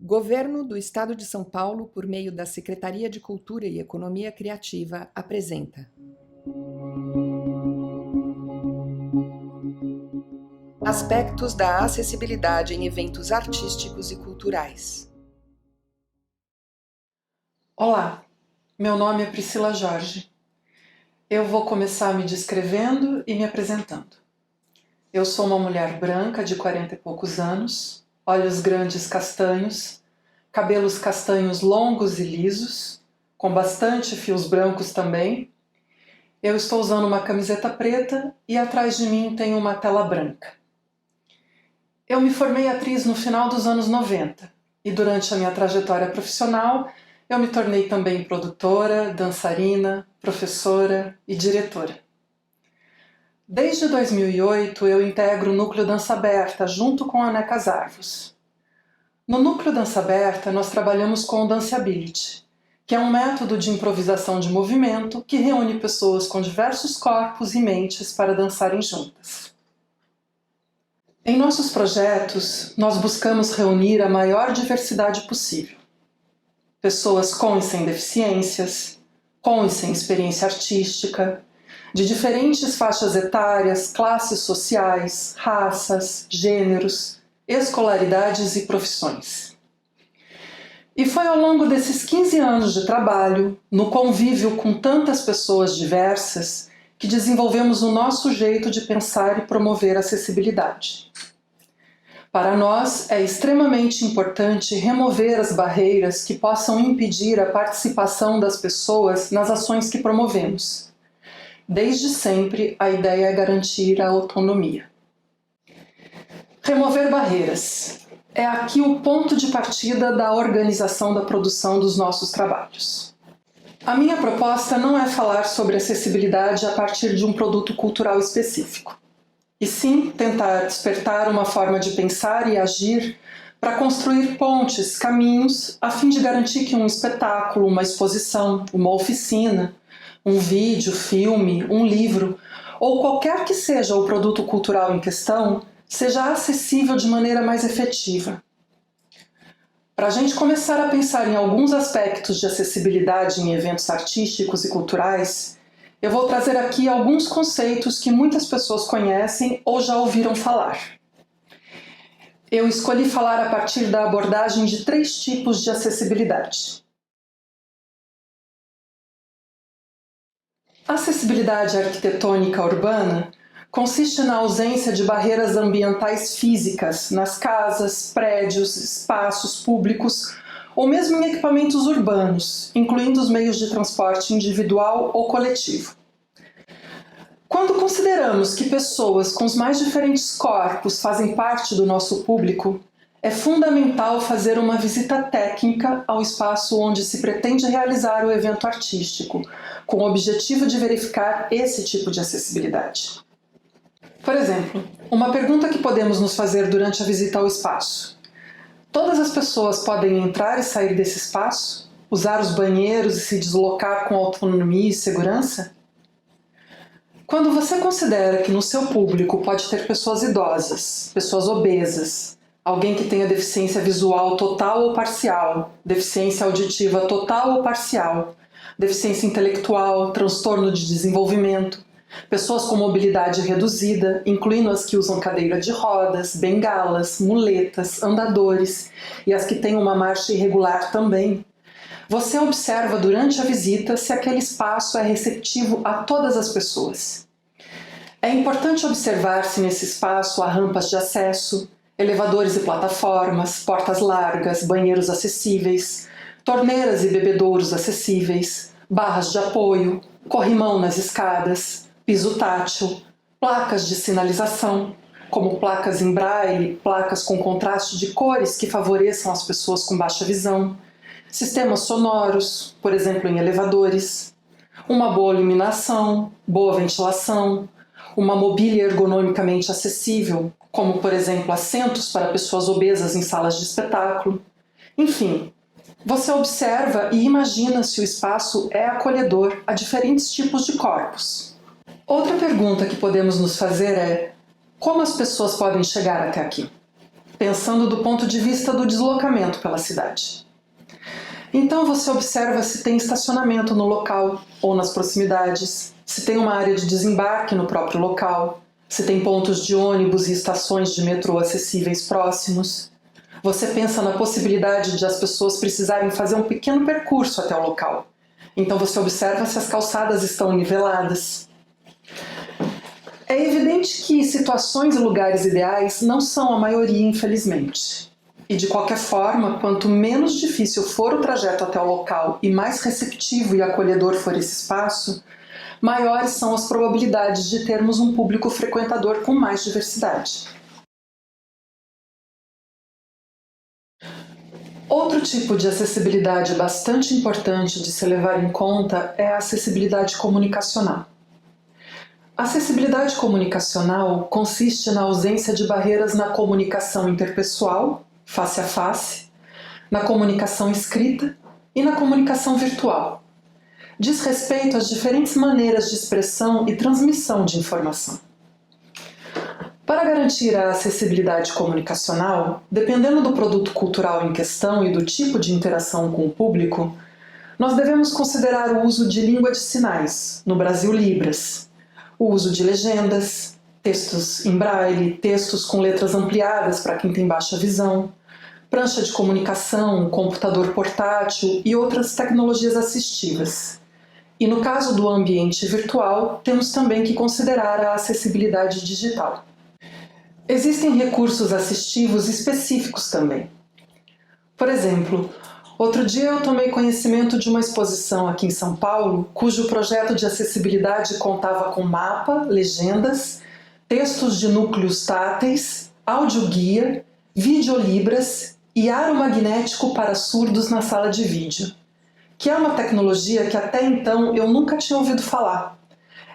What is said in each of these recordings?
Governo do Estado de São Paulo, por meio da Secretaria de Cultura e Economia Criativa, apresenta Aspectos da acessibilidade em eventos artísticos e culturais. Olá, meu nome é Priscila Jorge. Eu vou começar me descrevendo e me apresentando. Eu sou uma mulher branca de 40 e poucos anos, olhos grandes castanhos, cabelos castanhos longos e lisos, com bastante fios brancos também. Eu estou usando uma camiseta preta e atrás de mim tem uma tela branca. Eu me formei atriz no final dos anos 90 e durante a minha trajetória profissional eu me tornei também produtora, dançarina, professora e diretora. Desde 2008 eu integro o Núcleo Dança Aberta junto com a Neca Arvos. No Núcleo Dança Aberta nós trabalhamos com o Danceability, que é um método de improvisação de movimento que reúne pessoas com diversos corpos e mentes para dançarem juntas. Em nossos projetos, nós buscamos reunir a maior diversidade possível. Pessoas com e sem deficiências, com e sem experiência artística, de diferentes faixas etárias, classes sociais, raças, gêneros, escolaridades e profissões. E foi ao longo desses 15 anos de trabalho, no convívio com tantas pessoas diversas, que desenvolvemos o nosso jeito de pensar e promover a acessibilidade. Para nós, é extremamente importante remover as barreiras que possam impedir a participação das pessoas nas ações que promovemos. Desde sempre, a ideia é garantir a autonomia. Remover barreiras. É aqui o ponto de partida da organização da produção dos nossos trabalhos. A minha proposta não é falar sobre acessibilidade a partir de um produto cultural específico, e sim tentar despertar uma forma de pensar e agir para construir pontes, caminhos, a fim de garantir que um espetáculo, uma exposição, uma oficina, um vídeo, filme, um livro, ou qualquer que seja o produto cultural em questão, seja acessível de maneira mais efetiva. Para a gente começar a pensar em alguns aspectos de acessibilidade em eventos artísticos e culturais, eu vou trazer aqui alguns conceitos que muitas pessoas conhecem ou já ouviram falar. Eu escolhi falar a partir da abordagem de 3 tipos de acessibilidade. A acessibilidade arquitetônica urbana consiste na ausência de barreiras ambientais físicas nas casas, prédios, espaços públicos ou mesmo em equipamentos urbanos, incluindo os meios de transporte individual ou coletivo. Quando consideramos que pessoas com os mais diferentes corpos fazem parte do nosso público, é fundamental fazer uma visita técnica ao espaço onde se pretende realizar o evento artístico, com o objetivo de verificar esse tipo de acessibilidade. Por exemplo, uma pergunta que podemos nos fazer durante a visita ao espaço: todas as pessoas podem entrar e sair desse espaço, usar os banheiros e se deslocar com autonomia e segurança? Quando você considera que no seu público pode ter pessoas idosas, pessoas obesas, alguém que tenha deficiência visual total ou parcial, deficiência auditiva total ou parcial, deficiência intelectual, transtorno de desenvolvimento, pessoas com mobilidade reduzida, incluindo as que usam cadeira de rodas, bengalas, muletas, andadores e as que têm uma marcha irregular também, você observa durante a visita se aquele espaço é receptivo a todas as pessoas. É importante observar se nesse espaço há rampas de acesso, elevadores e plataformas, portas largas, banheiros acessíveis, torneiras e bebedouros acessíveis, barras de apoio, corrimão nas escadas, piso tátil, placas de sinalização, como placas em braille, placas com contraste de cores que favoreçam as pessoas com baixa visão, sistemas sonoros, por exemplo em elevadores, uma boa iluminação, boa ventilação, uma mobília ergonomicamente acessível, como por exemplo assentos para pessoas obesas em salas de espetáculo. Enfim, você observa e imagina se o espaço é acolhedor a diferentes tipos de corpos. Outra pergunta que podemos nos fazer é: como as pessoas podem chegar até aqui? pensando do ponto de vista do deslocamento pela cidade. Então você observa se tem estacionamento no local ou nas proximidades, se tem uma área de desembarque no próprio local, se tem pontos de ônibus e estações de metrô acessíveis próximos. Você pensa na possibilidade de as pessoas precisarem fazer um pequeno percurso até o local. Então você observa se as calçadas estão niveladas. É evidente que situações e lugares ideais não são a maioria, infelizmente. E de qualquer forma, quanto menos difícil for o trajeto até o local e mais receptivo e acolhedor for esse espaço, maiores são as probabilidades de termos um público frequentador com mais diversidade. Outro tipo de acessibilidade bastante importante de se levar em conta é a acessibilidade comunicacional. A acessibilidade comunicacional consiste na ausência de barreiras na comunicação interpessoal, face a face, na comunicação escrita e na comunicação virtual. Diz respeito às diferentes maneiras de expressão e transmissão de informação. Para garantir a acessibilidade comunicacional, dependendo do produto cultural em questão e do tipo de interação com o público, nós devemos considerar o uso de língua de sinais, no Brasil Libras, o uso de legendas, textos em braille, textos com letras ampliadas para quem tem baixa visão, prancha de comunicação, computador portátil e outras tecnologias assistivas. E no caso do ambiente virtual, temos também que considerar a acessibilidade digital. Existem recursos assistivos específicos também. Por exemplo, outro dia eu tomei conhecimento de uma exposição aqui em São Paulo, cujo projeto de acessibilidade contava com mapa, legendas, textos de núcleos táteis, audioguia, videolibras e aro magnético para surdos na sala de vídeo, que é uma tecnologia que até então eu nunca tinha ouvido falar.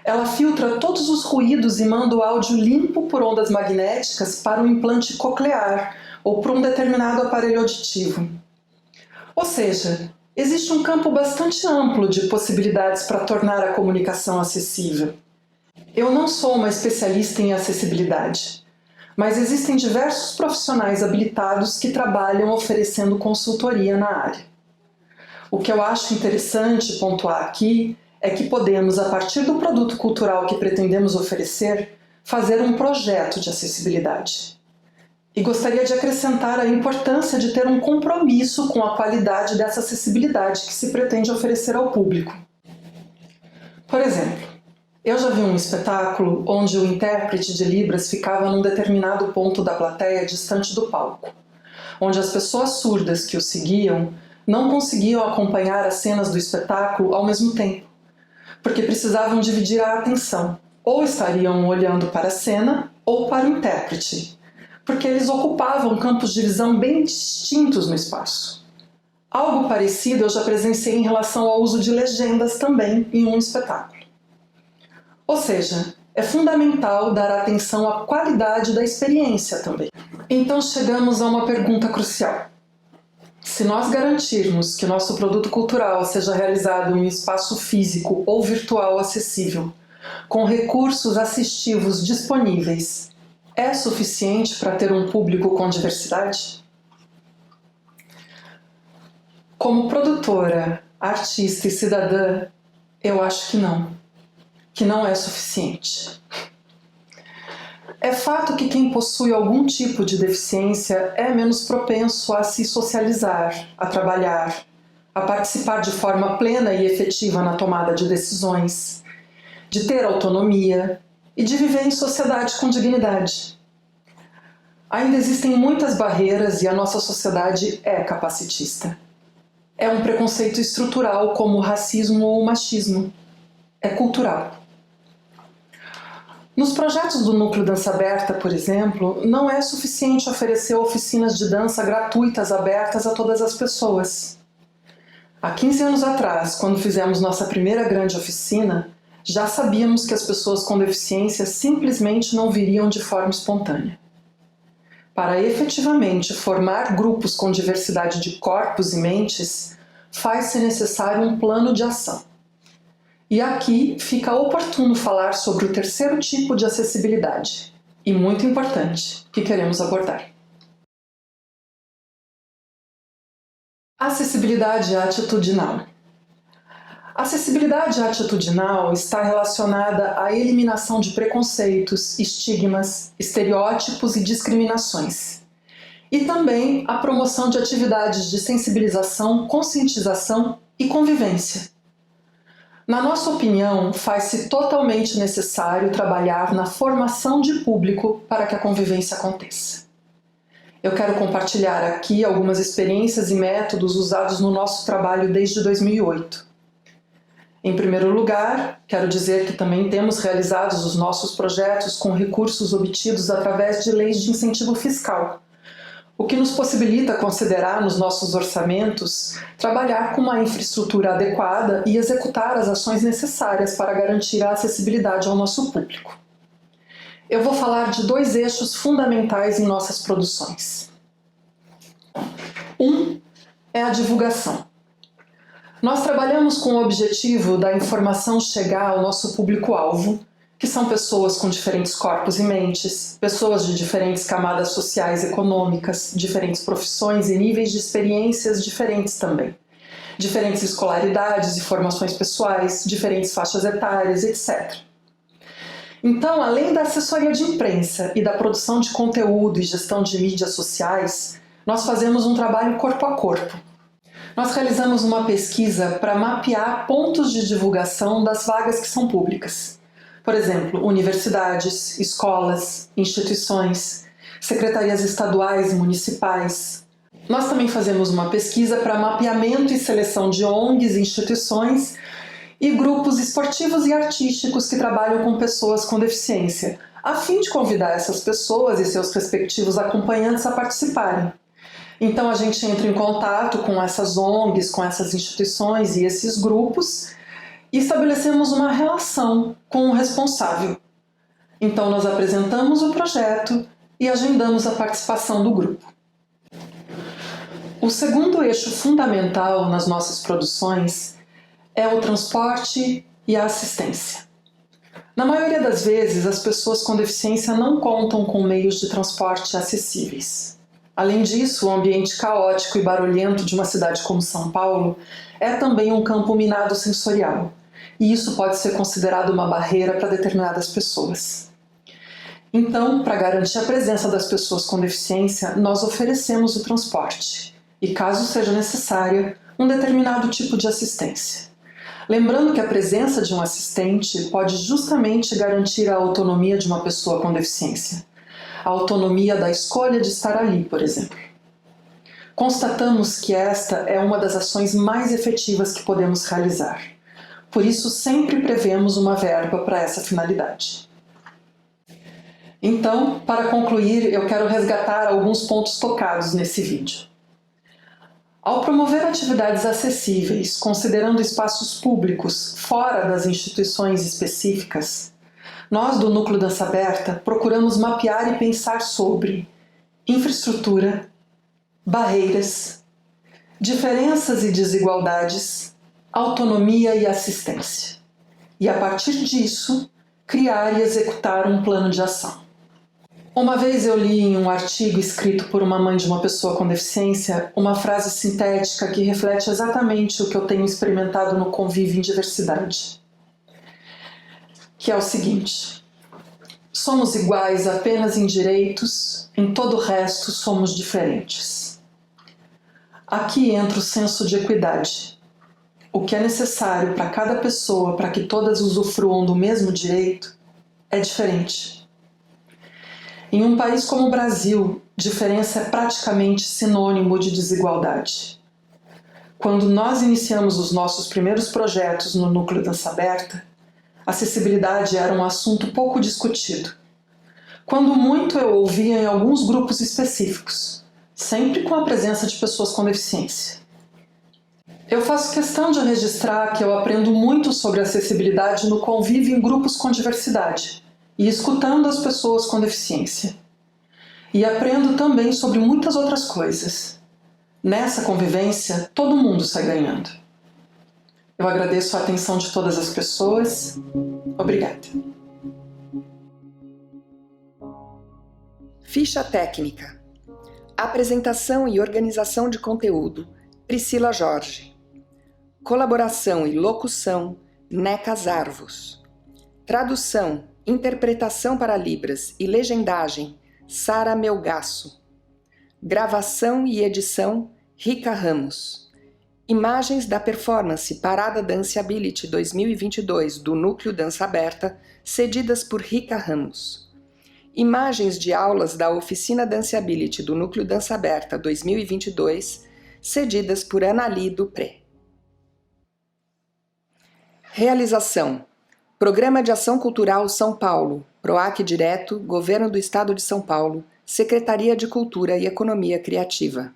Ela filtra todos os ruídos e manda o áudio limpo por ondas magnéticas para um implante coclear ou para um determinado aparelho auditivo. Ou seja, existe um campo bastante amplo de possibilidades para tornar a comunicação acessível. Eu não sou uma especialista em acessibilidade, mas existem diversos profissionais habilitados que trabalham oferecendo consultoria na área. O que eu acho interessante pontuar aqui é que podemos, a partir do produto cultural que pretendemos oferecer, fazer um projeto de acessibilidade. E gostaria de acrescentar a importância de ter um compromisso com a qualidade dessa acessibilidade que se pretende oferecer ao público. Por exemplo, eu já vi um espetáculo onde o intérprete de Libras ficava num determinado ponto da plateia distante do palco, onde as pessoas surdas que o seguiam não conseguiam acompanhar as cenas do espetáculo ao mesmo tempo, porque precisavam dividir a atenção, ou estariam olhando para a cena ou para o intérprete, porque eles ocupavam campos de visão bem distintos no espaço. Algo parecido eu já presenciei em relação ao uso de legendas também em um espetáculo. Ou seja, é fundamental dar atenção à qualidade da experiência também. Então chegamos a uma pergunta crucial. Se nós garantirmos que nosso produto cultural seja realizado em um espaço físico ou virtual acessível, com recursos assistivos disponíveis, é suficiente para ter um público com diversidade? Como produtora, artista e cidadã, eu acho que não é suficiente. É fato que quem possui algum tipo de deficiência é menos propenso a se socializar, a trabalhar, a participar de forma plena e efetiva na tomada de decisões, de ter autonomia e de viver em sociedade com dignidade. Ainda existem muitas barreiras e a nossa sociedade é capacitista. É um preconceito estrutural como o racismo ou o machismo. É cultural. Nos projetos do Núcleo Dança Aberta, por exemplo, não é suficiente oferecer oficinas de dança gratuitas abertas a todas as pessoas. Há 15 anos atrás, quando fizemos nossa primeira grande oficina, já sabíamos que as pessoas com deficiência simplesmente não viriam de forma espontânea. Para efetivamente formar grupos com diversidade de corpos e mentes, faz-se necessário um plano de ação. E aqui fica oportuno falar sobre o terceiro tipo de acessibilidade, e muito importante, que queremos abordar. Acessibilidade atitudinal. Acessibilidade atitudinal está relacionada à eliminação de preconceitos, estigmas, estereótipos e discriminações. E também à promoção de atividades de sensibilização, conscientização e convivência. Na nossa opinião, faz-se totalmente necessário trabalhar na formação de público para que a convivência aconteça. Eu quero compartilhar aqui algumas experiências e métodos usados no nosso trabalho desde 2008. Em primeiro lugar, quero dizer que também temos realizado os nossos projetos com recursos obtidos através de leis de incentivo fiscal, o que nos possibilita considerar nos nossos orçamentos trabalhar com uma infraestrutura adequada e executar as ações necessárias para garantir a acessibilidade ao nosso público. Eu vou falar de 2 eixos fundamentais em nossas produções. Um é a divulgação. Nós trabalhamos com o objetivo da informação chegar ao nosso público-alvo, que são pessoas com diferentes corpos e mentes, pessoas de diferentes camadas sociais e econômicas, diferentes profissões e níveis de experiências diferentes também, diferentes escolaridades e formações pessoais, diferentes faixas etárias, etc. Então, além da assessoria de imprensa e da produção de conteúdo e gestão de mídias sociais, nós fazemos um trabalho corpo a corpo. Nós realizamos uma pesquisa para mapear pontos de divulgação das vagas que são públicas. Por exemplo, universidades, escolas, instituições, secretarias estaduais e municipais. Nós também fazemos uma pesquisa para mapeamento e seleção de ONGs, instituições e grupos esportivos e artísticos que trabalham com pessoas com deficiência, a fim de convidar essas pessoas e seus respectivos acompanhantes a participarem. Então a gente entra em contato com essas ONGs, com essas instituições e esses grupos e estabelecemos uma relação com o responsável. Então nós apresentamos o projeto e agendamos a participação do grupo. O segundo eixo fundamental nas nossas produções é o transporte e a assistência. Na maioria das vezes, as pessoas com deficiência não contam com meios de transporte acessíveis. Além disso, o ambiente caótico e barulhento de uma cidade como São Paulo é também um campo minado sensorial, e isso pode ser considerado uma barreira para determinadas pessoas. Então, para garantir a presença das pessoas com deficiência, nós oferecemos o transporte, e caso seja necessário, um determinado tipo de assistência. Lembrando que a presença de um assistente pode justamente garantir a autonomia de uma pessoa com deficiência. A autonomia da escolha de estar ali, por exemplo. Constatamos que esta é uma das ações mais efetivas que podemos realizar. Por isso, sempre prevemos uma verba para essa finalidade. Então, para concluir, eu quero resgatar alguns pontos tocados nesse vídeo. Ao promover atividades acessíveis, considerando espaços públicos fora das instituições específicas, nós do Núcleo Dança Aberta procuramos mapear e pensar sobre infraestrutura, barreiras, diferenças e desigualdades, autonomia e assistência. E a partir disso, criar e executar um plano de ação. Uma vez eu li em um artigo escrito por uma mãe de uma pessoa com deficiência uma frase sintética que reflete exatamente o que eu tenho experimentado no convívio em diversidade. Que é o seguinte: somos iguais apenas em direitos, em todo o resto somos diferentes. Aqui entra o senso de equidade. O que é necessário para cada pessoa para que todas usufruam do mesmo direito é diferente. Em um país como o Brasil, diferença é praticamente sinônimo de desigualdade. Quando nós iniciamos os nossos primeiros projetos no Núcleo Dança Aberta, acessibilidade era um assunto pouco discutido. Quando muito eu ouvia em alguns grupos específicos, sempre com a presença de pessoas com deficiência. Eu faço questão de registrar que eu aprendo muito sobre acessibilidade no convívio em grupos com diversidade e escutando as pessoas com deficiência. E aprendo também sobre muitas outras coisas. Nessa convivência, todo mundo sai ganhando. Eu agradeço a atenção de todas as pessoas. Obrigada. Ficha técnica. Apresentação e organização de conteúdo. Priscila Jorge. Colaboração e locução, Neca Zarvos. Tradução, interpretação para Libras e legendagem, Sara Melgaço. Gravação e edição, Rica Ramos. Imagens da performance Parada Danceability 2022 do Núcleo Dança Aberta, cedidas por Rica Ramos. Imagens de aulas da Oficina Danceability do Núcleo Dança Aberta 2022, cedidas por Anali Dupré. Realização: Programa de Ação Cultural São Paulo, PROAC Direto, Governo do Estado de São Paulo, Secretaria de Cultura e Economia Criativa.